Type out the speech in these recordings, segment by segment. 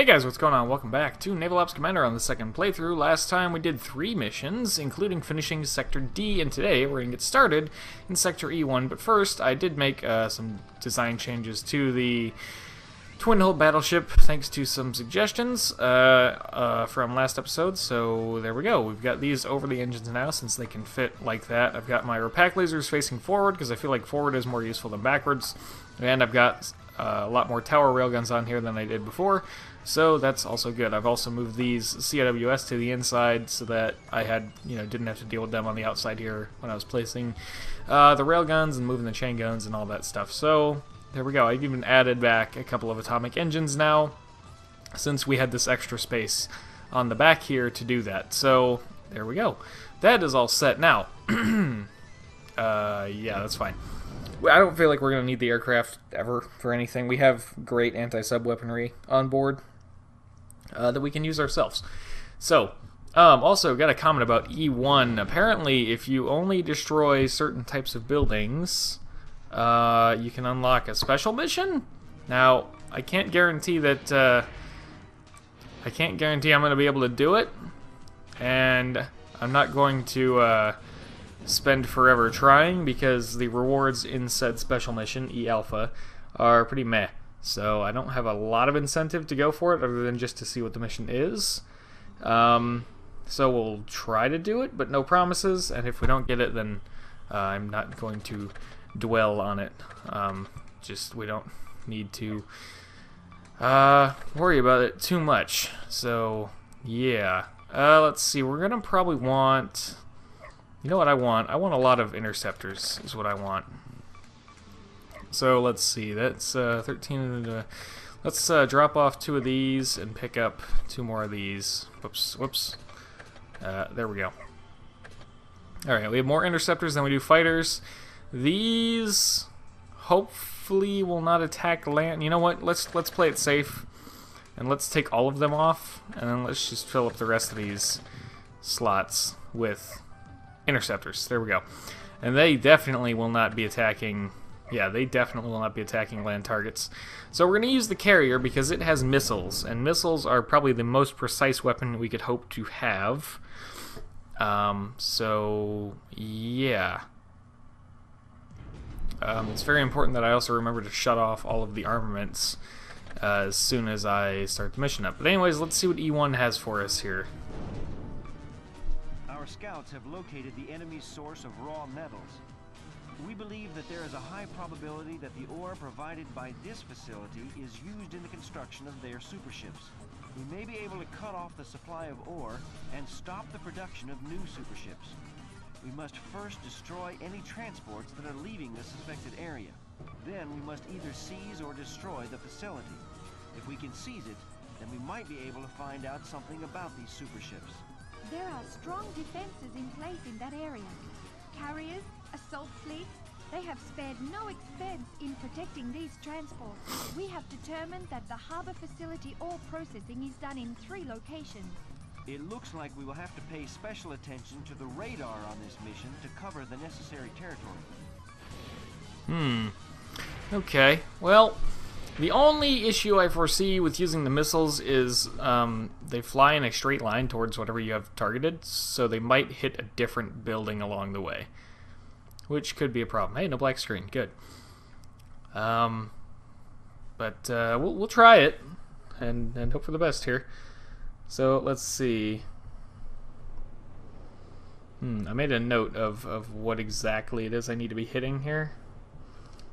Hey guys, what's going on? Welcome back to Naval Ops Commander on the second playthrough. Last time we did 3 missions, including finishing Sector D, and today we're going to get started in Sector E1. But first, I did make some design changes to the twin-hull battleship, thanks to some suggestions from last episode. So there we go. We've got these over the engines now, since they can fit like that. I've got my repack lasers facing forward, because I feel like forward is more useful than backwards. And I've got a lot more tower railguns on here than I did before. So that's also good. I've also moved these CWS to the inside so that I had, didn't have to deal with them on the outside here when I was placing the railguns and moving the chain guns and all that stuff. So there we go. I've even added back a couple of atomic engines now, since we had this extra space on the back here to do that. So there we go. That is all set now. Yeah, that's fine. I don't feel like we're going to need the aircraft ever for anything. We have great anti-sub weaponry on board that we can use ourselves. So, also got a comment about E1. Apparently, if you only destroy certain types of buildings, you can unlock a special mission. Now, I can't guarantee that. I can't guarantee I'm going to be able to do it, and I'm not going to spend forever trying, because the rewards in said special mission, E-Alpha, are pretty meh. So I don't have a lot of incentive to go for it, other than just to see what the mission is. So we'll try to do it, but no promises, and if we don't get it, then I'm not going to dwell on it. We don't need to worry about it too much. So, yeah. Let's see, we're gonna probably want... You know what I want? I want a lot of interceptors, is what I want. So let's see, that's 13. Let's drop off 2 of these and pick up 2 more of these. Whoops. There we go. Alright, we have more interceptors than we do fighters. These hopefully will not attack land. You know what? Let's play it safe. And let's take all of them off. And then let's just fill up the rest of these slots with interceptors. There we go. And they definitely will not be attacking... Yeah, they definitely will not be attacking land targets. So we're going to use the carrier because it has missiles. And missiles are probably the most precise weapon we could hope to have. So, yeah. It's very important that I also remember to shut off all of the armaments as soon as I start the mission up. But anyways, let's see what E1 has for us here. Our scouts have located the enemy's source of raw metals. We believe that there is a high probability that the ore provided by this facility is used in the construction of their superships. We may be able to cut off the supply of ore and stop the production of new superships. We must first destroy any transports that are leaving the suspected area. Then we must either seize or destroy the facility. If we can seize it, then we might be able to find out something about these superships. There are strong defenses in place in that area. Carriers, assault fleets, they have spared no expense in protecting these transports. We have determined that the harbor facility ore processing is done in 3 locations. It looks like we will have to pay special attention to the radar on this mission to cover the necessary territory. Okay, well, the only issue I foresee with using the missiles is they fly in a straight line towards whatever you have targeted, so they might hit a different building along the way, which could be a problem. Hey, no black screen, good. But we'll try it and hope for the best here. So let's see. I made a note of what exactly it is I need to be hitting here.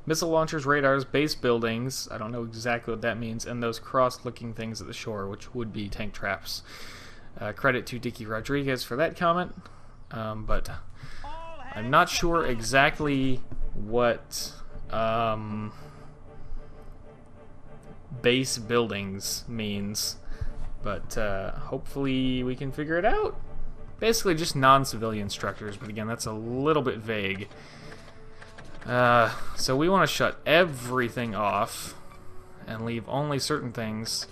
Missile launchers, radars, base buildings, I don't know exactly what that means, and those cross-looking things at the shore, which would be tank traps. Credit to Dicky Rodriguez for that comment, but I'm not sure exactly what base buildings means, but hopefully we can figure it out. Basically just non-civilian structures, but again, that's a little bit vague. So we want to shut everything off and leave only certain things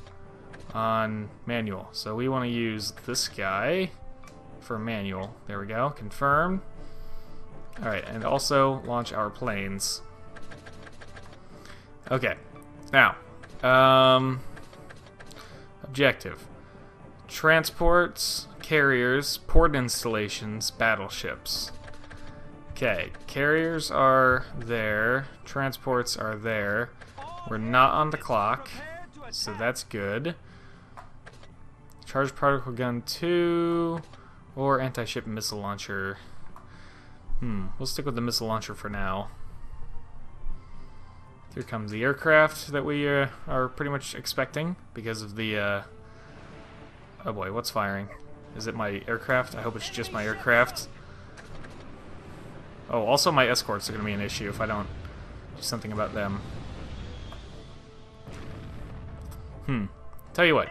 on manual. So we want to use this guy for manual. There we go. Confirm. Alright, and also launch our planes. Okay. Now, Objective. Transports, carriers, port installations, battleships. Okay, carriers are there. Transports are there. We're not on the clock, so that's good. Charged particle gun 2 or anti-ship missile launcher. We'll stick with the missile launcher for now. Here comes the aircraft that we are pretty much expecting because of the... Oh boy, what's firing? Is it my aircraft? I hope it's just my aircraft. Oh, also my escorts are going to be an issue if I don't do something about them. Tell you what.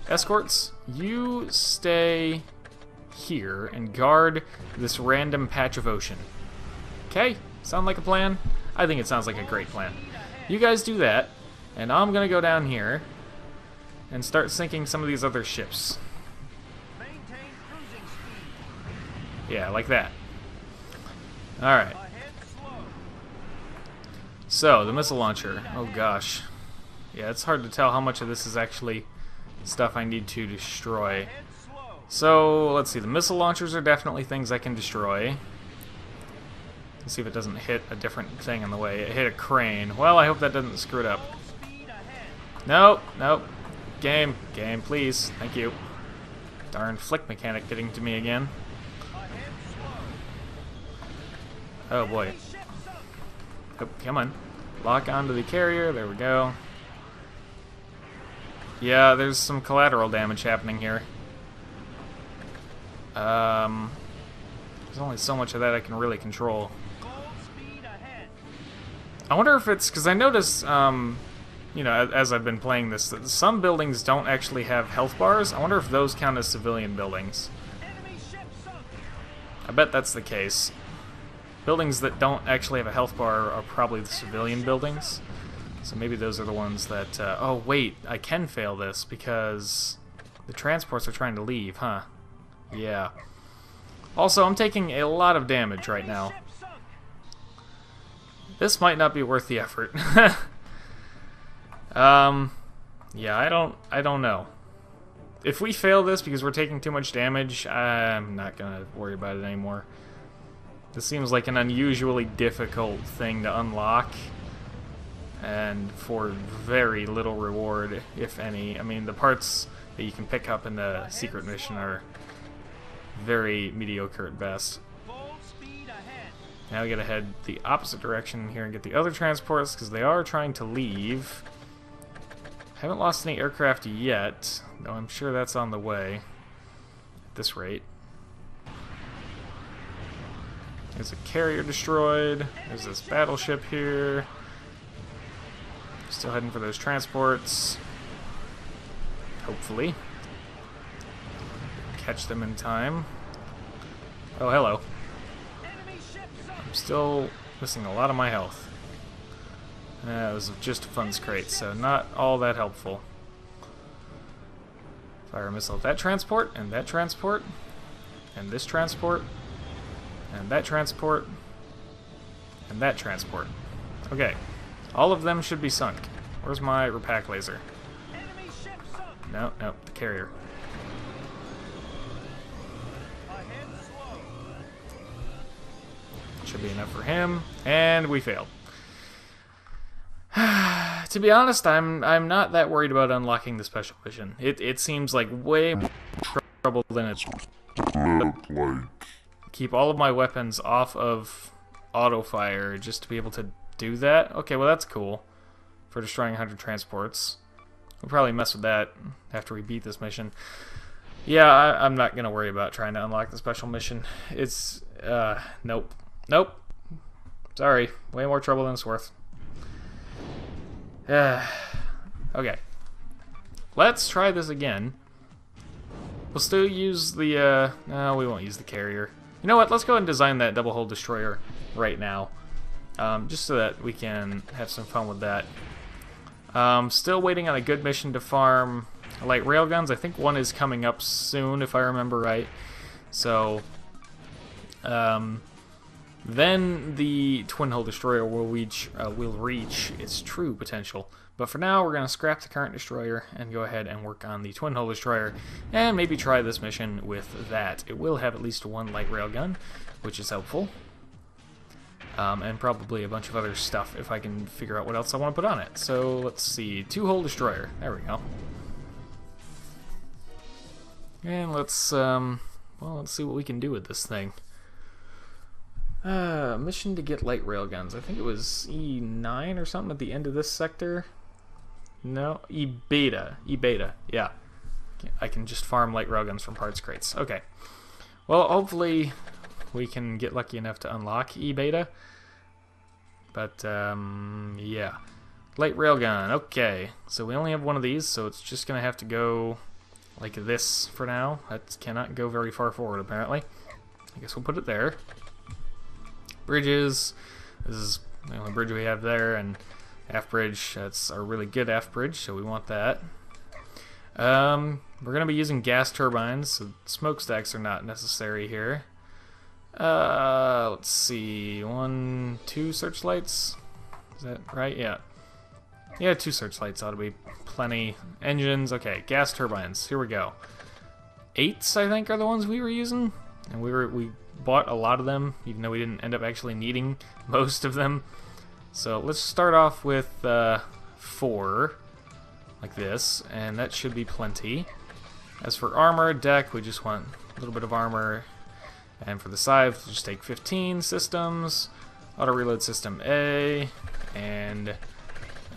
Escorts, you stay here and guard this random patch of ocean. Okay? Sound like a plan? I think it sounds like a great plan. You guys do that, and I'm going to go down here and start sinking some of these other ships. Yeah, like that. Alright. So, the missile launcher. Oh gosh. Yeah, it's hard to tell how much of this is actually stuff I need to destroy. So, let's see. The missile launchers are definitely things I can destroy. Let's see if it doesn't hit a different thing on the way. It hit a crane. Well, I hope that doesn't screw it up. Nope, nope. Game, please. Thank you. Darn flick mechanic getting to me again. Oh boy. Oh, come on. Lock onto the carrier. There we go. Yeah, there's some collateral damage happening here. There's only so much of that I can really control. I wonder if it's... because I noticed, you know, as I've been playing this, that some buildings don't actually have health bars. I wonder if those count as civilian buildings. I bet that's the case. Buildings that don't actually have a health bar are probably the civilian buildings. So maybe those are the ones that... oh, wait, I can fail this because the transports are trying to leave, huh? Yeah. Also, I'm taking a lot of damage right now. This might not be worth the effort. Yeah, I don't know. If we fail this because we're taking too much damage, I'm not gonna worry about it anymore. This seems like an unusually difficult thing to unlock, and for very little reward, if any. I mean, the parts that you can pick up in the secret mission are very mediocre at best. Now we gotta head the opposite direction here and get the other transports, because they are trying to leave. Haven't lost any aircraft yet, though I'm sure that's on the way at this rate. There's a carrier destroyed. There's this battleship here. Still heading for those transports. Hopefully. Catch them in time. Oh, hello. I'm still missing a lot of my health. It was just a funds crate, so not all that helpful. Fire a missile at that transport, and that transport, and this transport, and that transport, and that transport. Okay, all of them should be sunk. Where's my repack laser? No, no, the carrier. Should be enough for him, and we failed. To be honest, I'm not that worried about unlocking the special mission. It seems like way more trouble than it's. Keep all of my weapons off of auto fire just to be able to do that. Okay, well that's cool for destroying 100 transports. We'll probably mess with that after we beat this mission. Yeah, I'm not gonna worry about trying to unlock the special mission. It's nope. Sorry, way more trouble than it's worth. Okay. Let's try this again. We'll still use the, no, we won't use the carrier. You know what, let's go ahead and design that double-hull destroyer right now. Just so that we can have some fun with that. Still waiting on a good mission to farm light railguns. I think one is coming up soon, if I remember right. So, then the twin-hull destroyer will reach its true potential. But for now, we're going to scrap the current destroyer and go ahead and work on the twin hull destroyer and maybe try this mission with that. It will have at least one light railgun, which is helpful. And probably a bunch of other stuff if I can figure out what else I want to put on it. So let's see, 2-hull destroyer. There we go. And let's well, let's see what we can do with this thing. Mission to get light railguns. I think it was E9 or something at the end of this sector. No, E-beta. E-beta, yeah. I can just farm light railguns from parts crates. Okay. Well, hopefully we can get lucky enough to unlock E-beta. But, yeah. Light railgun, okay. So we only have one of these, so it's just going to have to go like this for now. That cannot go very far forward, apparently. I guess we'll put it there. Bridges. This is the only bridge we have there, and aft bridge. That's our really good aft bridge, so we want that. We're going to be using gas turbines, so smokestacks are not necessary here. Let's see, 1, 2 searchlights. Is that right? Yeah. Yeah, 2 searchlights ought to be plenty. Engines, okay, gas turbines. Here we go. 8s, I think, are the ones we were using, and we bought a lot of them, even though we didn't end up actually needing most of them. So let's start off with 4, like this, and that should be plenty. As for armor, deck, we just want a little bit of armor. And for the scythe, we'll just take 15 systems, auto reload system A, and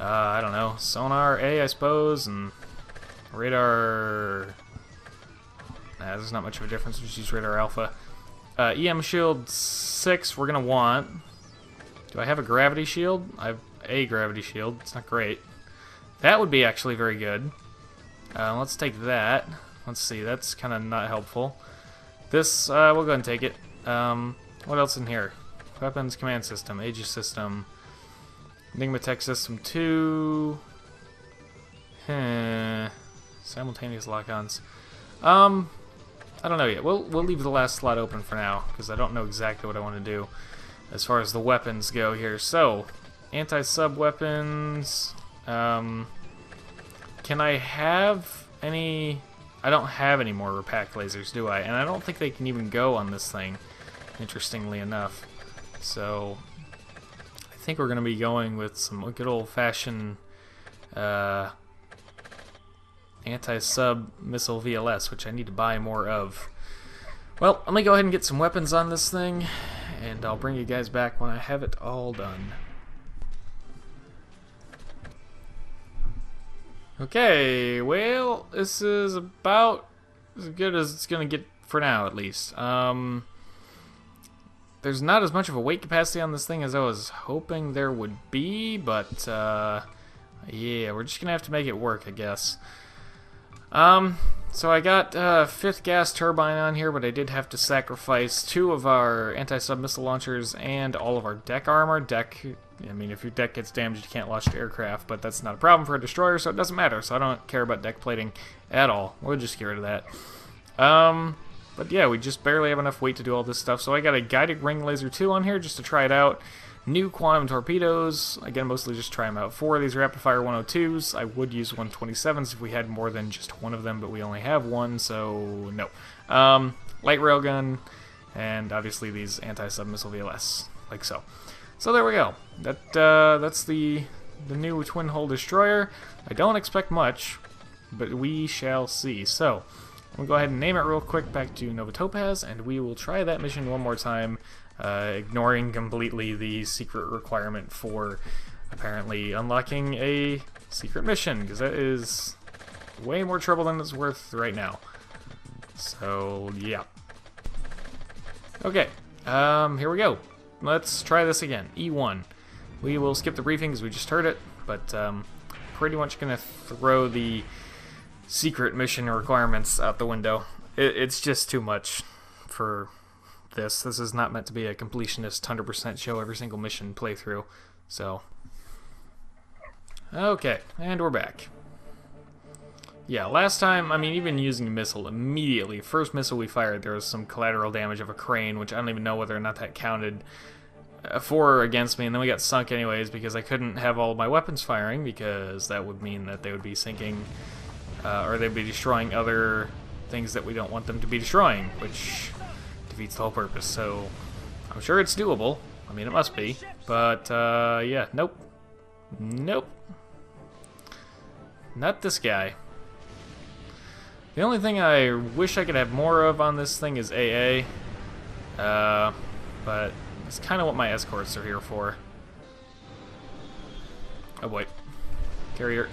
I don't know, sonar A, I suppose, and radar. There's not much of a difference. We'll just use radar alpha. EM shield 6, we're gonna want. Do I have a gravity shield? I have a gravity shield. It's not great. That would be actually very good. Let's take that. Let's see, that's kind of not helpful. This, we'll go ahead and take it. What else in here? Weapons command system, Aegis system, Enigma tech system 2. Simultaneous lock-ons. I don't know yet. We'll leave the last slot open for now because I don't know exactly what I want to do as far as the weapons go here. So, anti-sub weapons. Can I have any? I don't have any more repack lasers, do I? And I don't think they can even go on this thing, interestingly enough. So, I think we're going to be going with some good old-fashioned anti-sub missile VLS, which I need to buy more of. Well, let me go ahead and get some weapons on this thing, and I'll bring you guys back when I have it all done. Okay, well, this is about as good as it's going to get for now, at least. There's not as much of a weight capacity on this thing as I was hoping there would be, but, yeah, we're just going to have to make it work, I guess. So I got 5th gas turbine on here, but I did have to sacrifice 2 of our anti-sub missile launchers and all of our deck armor. I mean, if your deck gets damaged, you can't launch the aircraft, but that's not a problem for a destroyer, so it doesn't matter. So I don't care about deck plating at all. We'll just get rid of that. But yeah, we just barely have enough weight to do all this stuff. So I got a guided ring laser 2 on here just to try it out. New quantum torpedoes. Again, mostly just try them out. 4 of these rapid fire 102s. I would use 127s if we had more than just one of them, but we only have one, so no. Light railgun, and obviously these anti-sub missile VLS, like so. So there we go. That's the new twin hull destroyer. I don't expect much, but we shall see. So I'm gonna go ahead and name it real quick back to Nova Topaz, and we will try that mission one more time, ignoring completely the secret requirement for apparently unlocking a secret mission, because that is way more trouble than it's worth right now. So yeah. Okay, here we go. Let's try this again. E1. We will skip the briefing because we just heard it, but pretty much going to throw the secret mission requirements out the window. It's just too much for this. This is not meant to be a completionist 100% show every single mission playthrough. So, okay, and we're back. Yeah, last time, I mean, even using a missile immediately, first missile we fired, there was some collateral damage of a crane, which I don't even know whether or not that counted. 4 against me, and then we got sunk anyways because I couldn't have all of my weapons firing, because that would mean that they would be sinking, or they'd be destroying other things that we don't want them to be destroying, which defeats the whole purpose. So I'm sure it's doable. I mean, it must be. But, yeah, nope. Nope. Not this guy. The only thing I wish I could have more of on this thing is AA. But it's kind of what my escorts are here for. Oh boy. Carrier.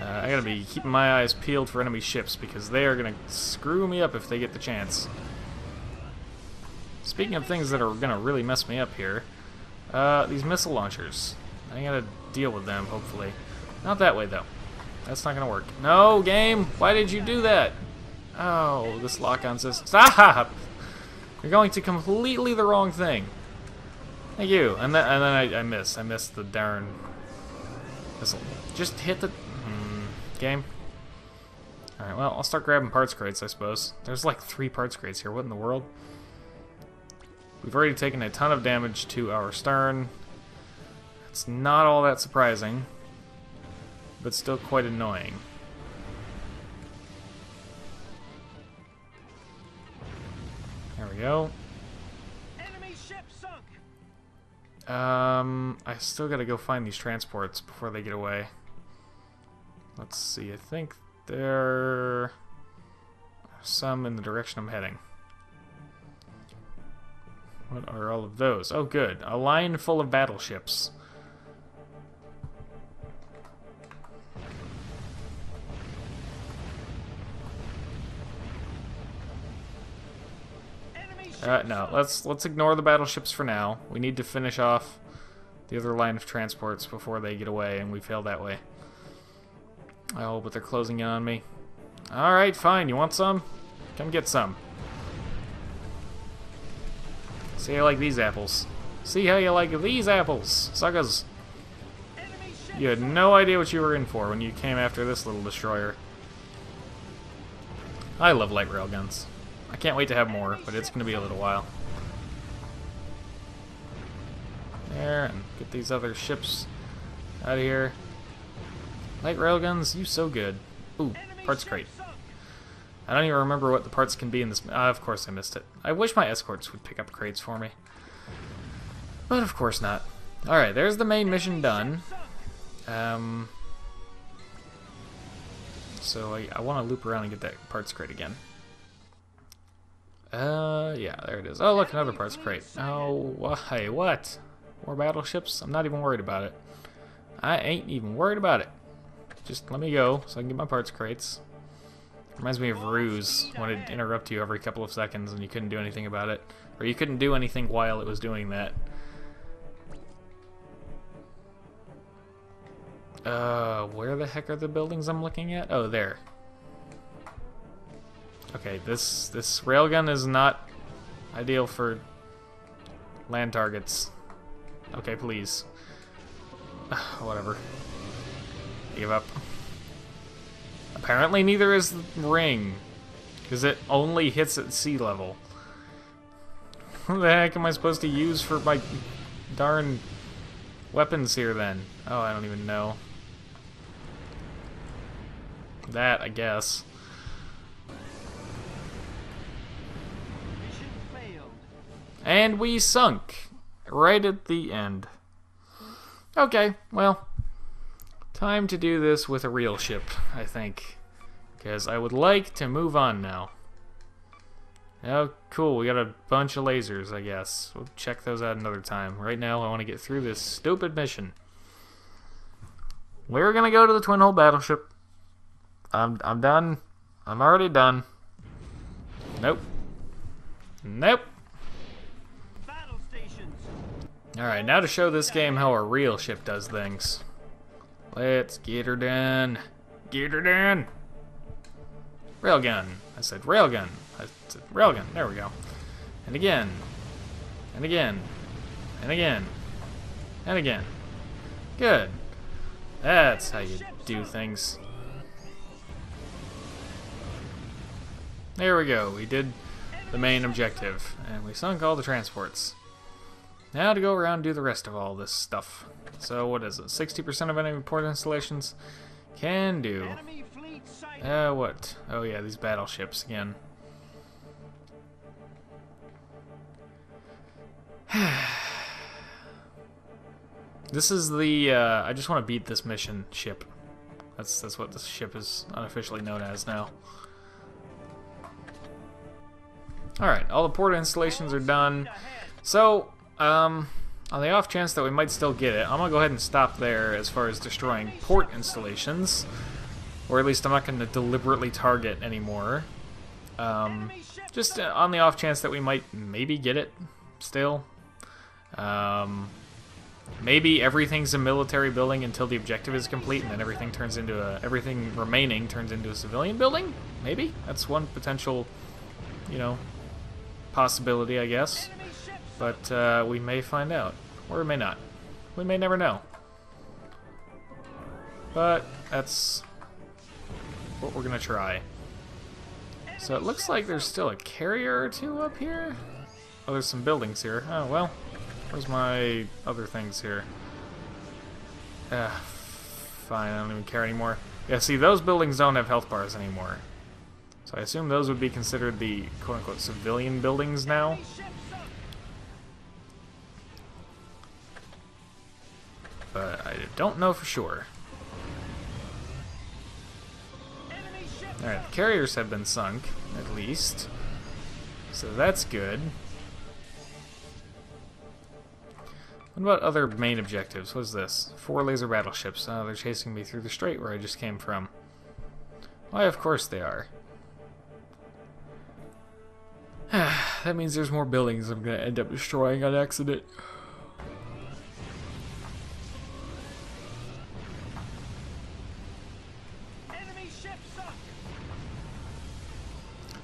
I gotta be keeping my eyes peeled for enemy ships, because they are gonna screw me up if they get the chance. Speaking of things that are gonna really mess me up here, these missile launchers. I gotta deal with them, hopefully. Not that way, though. That's not gonna work. No, game! Why did you do that? Oh, this lock-on system. Stop! You're going to completely the wrong thing. Thank you. And then I missed. I missed the darn missile. Just hit the game. Alright, well, I'll start grabbing parts crates, I suppose. There's like 3 parts crates here. What in the world? We've already taken a ton of damage to our stern. It's not all that surprising, but still quite annoying. There we go. Enemy ship sunk. I still gotta go find these transports before they get away. Let's see, I think there are some in the direction I'm heading. What are all of those? Oh, good. A line full of battleships. No, let's ignore the battleships for now. We need to finish off the other line of transports before they get away, and we failed that way. Oh, but they're closing in on me. Alright, fine. You want some? Come get some. See how you like these apples. See how you like these apples, suckers. You had no idea what you were in for when you came after this little destroyer. I love light railguns. I can't wait to have more, but it's going to be a little while. There, and get these other ships out of here. Light railguns, you so good. Ooh, parts crate. I don't even remember what the parts can be in this. Of course I missed it. I wish my escorts would pick up crates for me. But of course not. Alright, there's the main mission done. So I want to loop around and get that parts crate again. Yeah, there it is. Oh, look, another parts crate. Oh, why? What? More battleships? I'm not even worried about it. I ain't even worried about it. Just let me go so I can get my parts crates. Reminds me of Ruse, when it'd interrupt you every couple of seconds and you couldn't do anything about it. Or you couldn't do anything while it was doing that. Where the heck are the buildings I'm looking at? Oh, there. Okay, this railgun is not ideal for land targets. Okay, please. Whatever. Give up. Apparently neither is the ring, because it only hits at sea level. What the heck am I supposed to use for my darn weapons here then? Oh, I don't even know. That, I guess. And we sunk right at the end. Okay, well, time to do this with a real ship, I think, because I would like to move on now. Oh, cool, we got a bunch of lasers, I guess. We'll check those out another time. Right now, I want to get through this stupid mission. We're gonna go to the twin hull battleship. I'm done. I'm already done. Nope. Nope. Alright, now to show this game how a real ship does things. Let's get her done. Get her done! Railgun. I said railgun. I said railgun. There we go. And again. And again. And again. And again. Good. That's how you do things. There we go. We did the main objective, and we sunk all the transports. Now to go around and do the rest of all this stuff. So what is it? 60% of enemy port installations? Can do. What? Oh yeah, these battleships again. This is the, I just want to beat this mission ship. That's what this ship is unofficially known as now. Alright, all the port installations are done. So, on the off chance that we might still get it, I'm going to go ahead and stop there as far as destroying port installations. Or at least I'm not going to deliberately target anymore. Just on the off chance that we might maybe get it still. Maybe everything's a military building until the objective is complete, and then everything turns into everything remaining turns into a civilian building. Maybe that's one potential, you know, possibility, I guess. But we may find out, or we may not. We may never know. But that's what we're gonna try. So it looks like there's still a carrier or two up here. Oh, there's some buildings here. Oh well. Where's my other things here? Fine, I don't even care anymore. Yeah, see, those buildings don't have health bars anymore. So I assume those would be considered the quote-unquote civilian buildings now. But I don't know for sure. Alright, the carriers have been sunk, at least. So that's good. What about other main objectives? What is this? 4 laser battleships. Oh, they're chasing me through the strait where I just came from. Why, of course they are. That means there's more buildings I'm going to end up destroying on accident.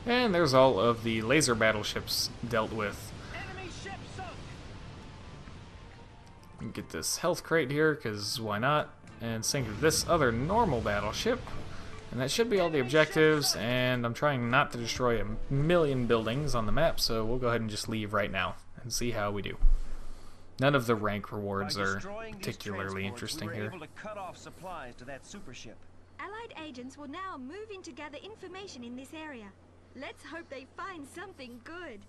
And there's all of the laser battleships dealt with. Get this health crate here, because why not? And sink this other normal battleship. And that should be all the objectives, and I'm trying not to destroy a million buildings on the map, so we'll go ahead and just leave right now and see how we do. None of the rank rewards are particularly interesting here. Able to cut off supplies to that super ship. Allied agents will now move in to gather information in this area. Let's hope they find something good.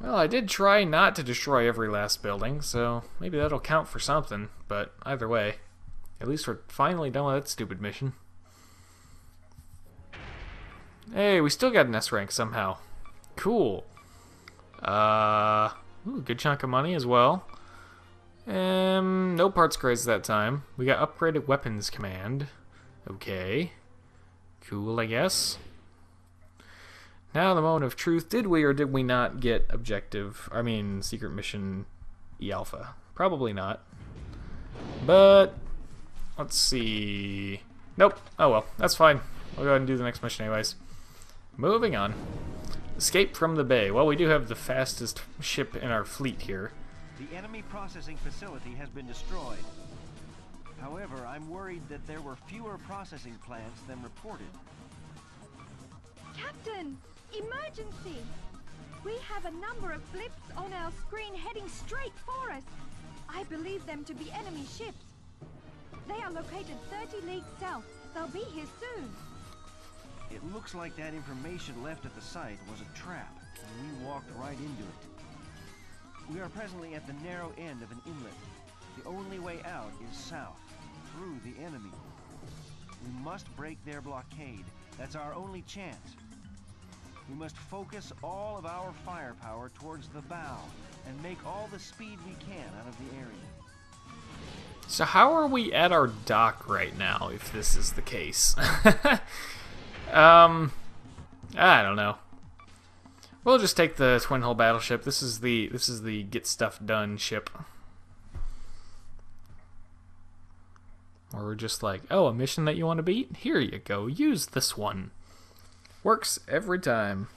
Well, I did try not to destroy every last building, so maybe that'll count for something, but either way, at least we're finally done with that stupid mission. Hey, we still got an S rank somehow. Cool. Ooh, good chunk of money as well. No parts grades that time. We got upgraded weapons command. Okay. Cool, I guess. Now the moment of truth, did we or did we not get secret mission E-Alpha? Probably not. But, let's see. Nope. Oh well, that's fine. We'll go ahead and do the next mission anyways. Moving on. Escape from the bay. Well, we do have the fastest ship in our fleet here. The enemy processing facility has been destroyed. However, I'm worried that there were fewer processing plants than reported. Captain! Emergency! We have a number of blips on our screen heading straight for us. I believe them to be enemy ships. They are located 30 leagues south. They'll be here soon. It looks like that information left at the site was a trap, and we walked right into it. We are presently at the narrow end of an inlet. The only way out is south, through the enemy. We must break their blockade. That's our only chance. We must focus all of our firepower towards the bow and make all the speed we can out of the area. So how are we at our dock right now, if this is the case? I don't know. We'll just take the twin hull battleship. This is the get stuff done ship. Or we're just like, oh, a mission that you want to beat? Here you go. Use this one. Works every time.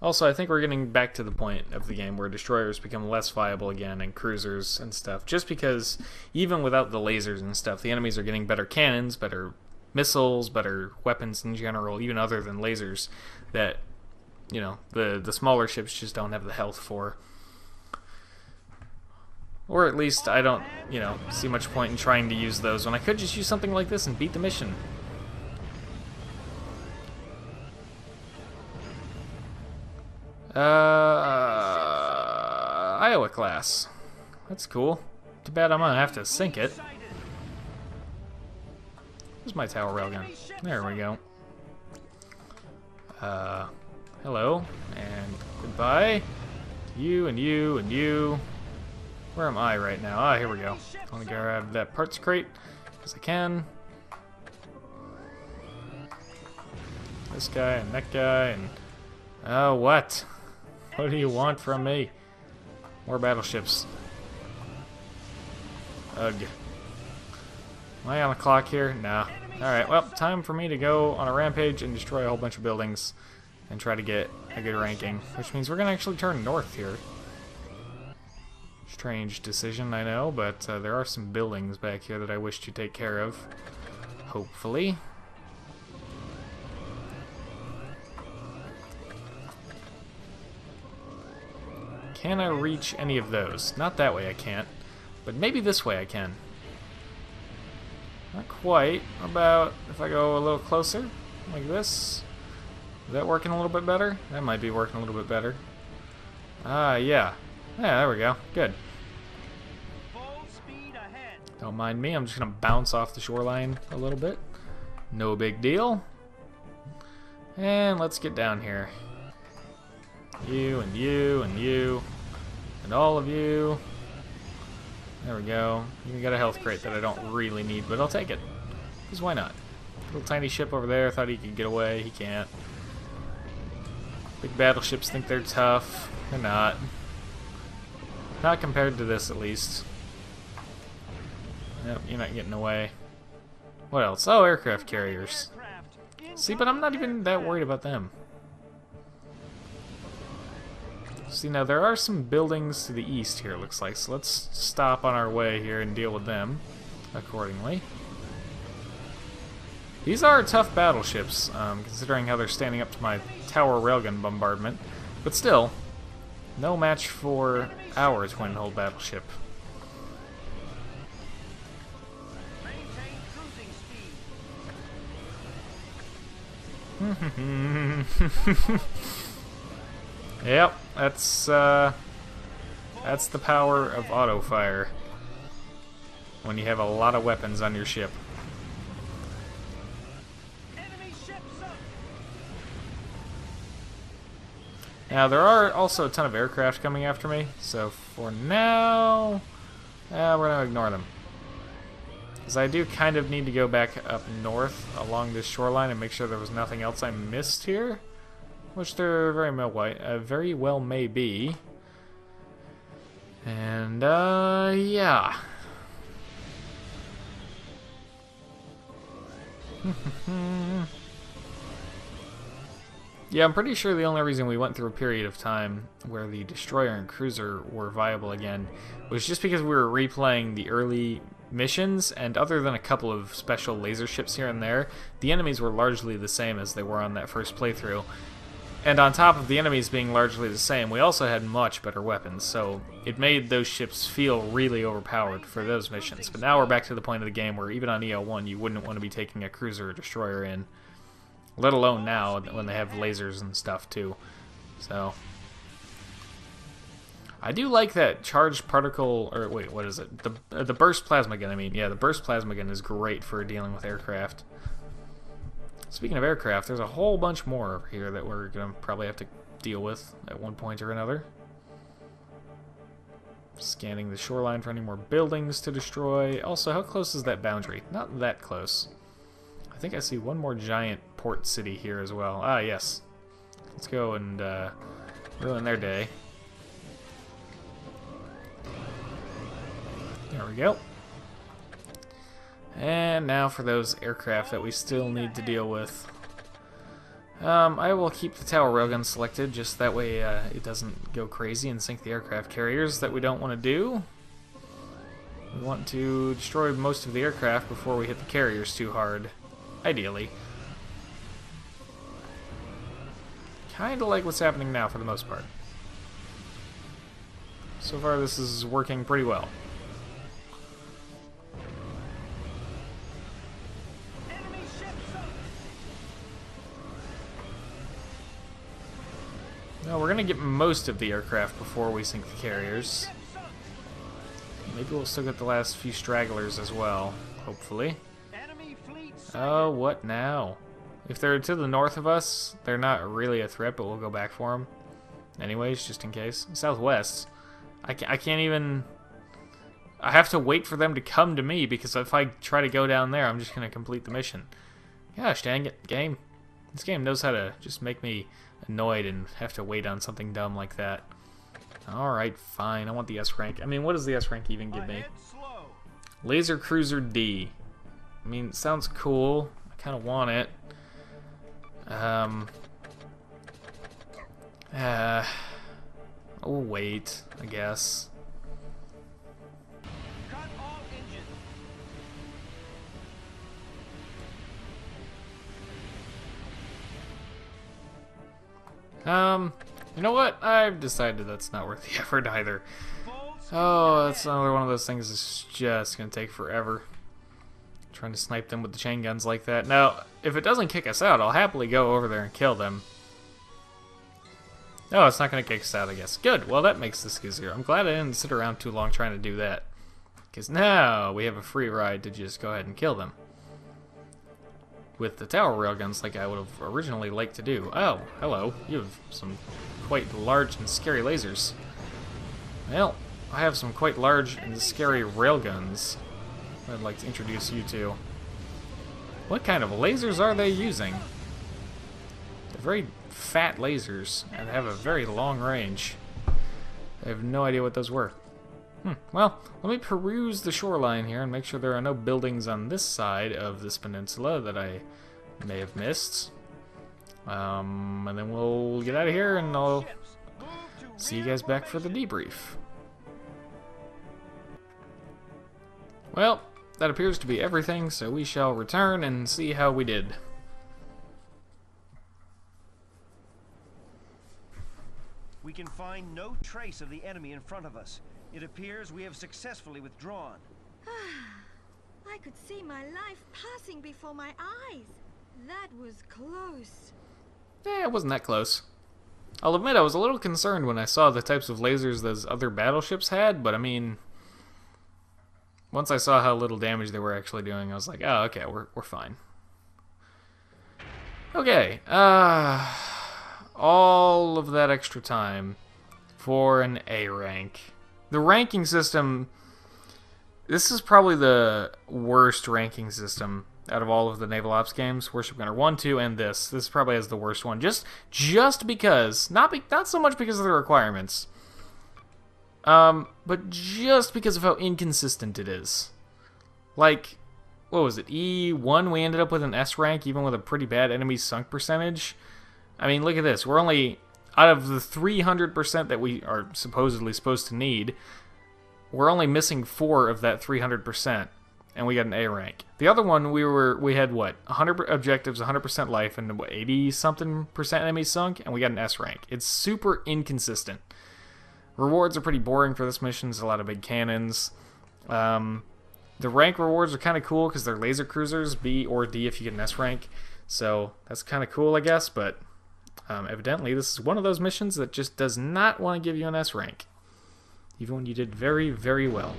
Also, I think we're getting back to the point of the game where destroyers become less viable again and cruisers and stuff, just because even without the lasers and stuff, the enemies are getting better cannons, better missiles, better weapons in general, even other than lasers, that, you know, the smaller ships just don't have the health for. Or at least I don't, you know, see much point in trying to use those when I could just use something like this and beat the mission. Iowa class. That's cool. Too bad I'm gonna have to sink it. Where's my tower railgun? There we go. Hello, and goodbye. You and you and you. Where am I right now? Ah, here we go. I want to grab that parts crate, because I can. This guy and that guy and... Oh, what? What do you want from me? More battleships. Ugh. Am I on the clock here? No. Alright, well, time for me to go on a rampage and destroy a whole bunch of buildings and try to get a good ranking, which means we're going to actually turn north here. Strange decision, I know, but there are some buildings back here that I wish to take care of. Hopefully. Can I reach any of those? Not that way I can't, but maybe this way I can. Not quite. How about if I go a little closer, like this? Is that working a little bit better? That might be working a little bit better. Yeah. Yeah, there we go. Good. Full speed ahead. Don't mind me, I'm just gonna bounce off the shoreline a little bit. No big deal. And let's get down here. You and you and you and all of you. There we go. You got a health crate that I don't really need, but I'll take it. Because why not? Little tiny ship over there, thought he could get away. He can't. Big battleships think they're tough. They're not. Not compared to this, at least. Yep, you're not getting away. What else? Oh, aircraft carriers. See, but I'm not even that worried about them. See, now there are some buildings to the east here, it looks like, so let's stop on our way here and deal with them accordingly. These are tough battleships, considering how they're standing up to my tower railgun bombardment, but still, no match for our twin-hull battleship. Maintain cruising speed. Yep, that's the power of auto fire when you have a lot of weapons on your ship. Enemy ships up. Now there are also a ton of aircraft coming after me, so for now, we're gonna ignore them. Because I do kind of need to go back up north along this shoreline and make sure there was nothing else I missed here. Which there very well may be. And, yeah. Yeah, I'm pretty sure the only reason we went through a period of time where the destroyer and cruiser were viable again was just because we were replaying the early missions, and other than a couple of special laser ships here and there, the enemies were largely the same as they were on that first playthrough. And on top of the enemies being largely the same, we also had much better weapons, so it made those ships feel really overpowered for those missions. But now we're back to the point of the game where even on EO1 you wouldn't want to be taking a cruiser or destroyer in, let alone now when they have lasers and stuff too. So I do like that charged particle, or wait, what is it? The burst plasma gun, I mean. Yeah, the burst plasma gun is great for dealing with aircraft. Speaking of aircraft, there's a whole bunch more over here that we're going to probably have to deal with at one point or another. Scanning the shoreline for any more buildings to destroy. Also, how close is that boundary? Not that close. I think I see one more giant port city here as well. Ah, yes. Let's go and ruin their day. There we go. And now for those aircraft that we still need to deal with. I will keep the tower railgun selected, just that way it doesn't go crazy and sink the aircraft carriers that we don't want to do. We want to destroy most of the aircraft before we hit the carriers too hard, ideally. Kinda like what's happening now for the most part. So far this is working pretty well. No, we're gonna get most of the aircraft before we sink the carriers. Maybe we'll still get the last few stragglers as well, hopefully. Oh, what now? If they're to the north of us, they're not really a threat, but we'll go back for them. Anyways, just in case. Southwest. I can't even... I have to wait for them to come to me, because if I try to go down there, I'm just going to complete the mission. Gosh, dang it, game. This game knows how to just make me annoyed and have to wait on something dumb like that. Alright, fine. I want the S rank. I mean, what does the S rank even give me? Laser Cruiser D. I mean, it sounds cool. I kind of want it. Oh, wait, I guess. Cut all engines. You know what? I've decided that's not worth the effort either. Oh, that's another one of those things that's just gonna take forever. Trying to snipe them with the chain guns like that. Now, if it doesn't kick us out, I'll happily go over there and kill them. No, it's not gonna kick us out, I guess. Good, well that makes this easier. I'm glad I didn't sit around too long trying to do that. Because now we have a free ride to just go ahead and kill them. With the tower railguns like I would have originally liked to do. Oh, hello. You have some quite large and scary lasers. Well, I have some quite large and scary railguns I'd like to introduce you to. What kind of lasers are they using? They're very fat lasers and have a very long range. I have no idea what those were. Well, let me peruse the shoreline here and make sure there are no buildings on this side of this peninsula that I may have missed. And then we'll get out of here and I'll see you guys back for the debrief. Well, that appears to be everything, so we shall return and see how we did. We can find no trace of the enemy in front of us. It appears we have successfully withdrawn. I could see my life passing before my eyes. That was close. Eh, it wasn't that close. I'll admit I was a little concerned when I saw the types of lasers those other battleships had, but I mean, once I saw how little damage they were actually doing, I was like, oh, okay, we're fine. Okay, all of that extra time for an A rank. The ranking system, this is probably the worst ranking system out of all of the Naval Ops games. Warship Gunner 1, 2, and this. This probably has the worst one. Just because, not so much because of the requirements, but just because of how inconsistent it is. Like, what was it, E1, we ended up with an S rank, even with a pretty bad enemy sunk percentage. I mean, look at this. We're only, out of the 300% that we are supposedly supposed to need, we're only missing 4 of that 300%, and we got an A rank. The other one, we had what, 100 objectives, 100% life, and what, 80-something% enemies sunk, and we got an S rank. It's super inconsistent. Rewards are pretty boring for this mission. There's a lot of big cannons. The rank rewards are kind of cool because they're laser cruisers, B or D if you get an S rank. So that's kind of cool, I guess, but evidently this is one of those missions that just does not want to give you an S rank, even when you did very, very well.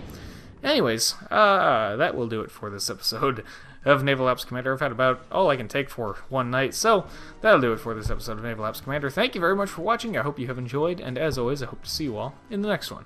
Anyways, that will do it for this episode of Naval Ops Commander. I've had about all I can take for one night, so that'll do it for this episode of Naval Ops Commander. Thank you very much for watching. I hope you have enjoyed, and as always, I hope to see you all in the next one.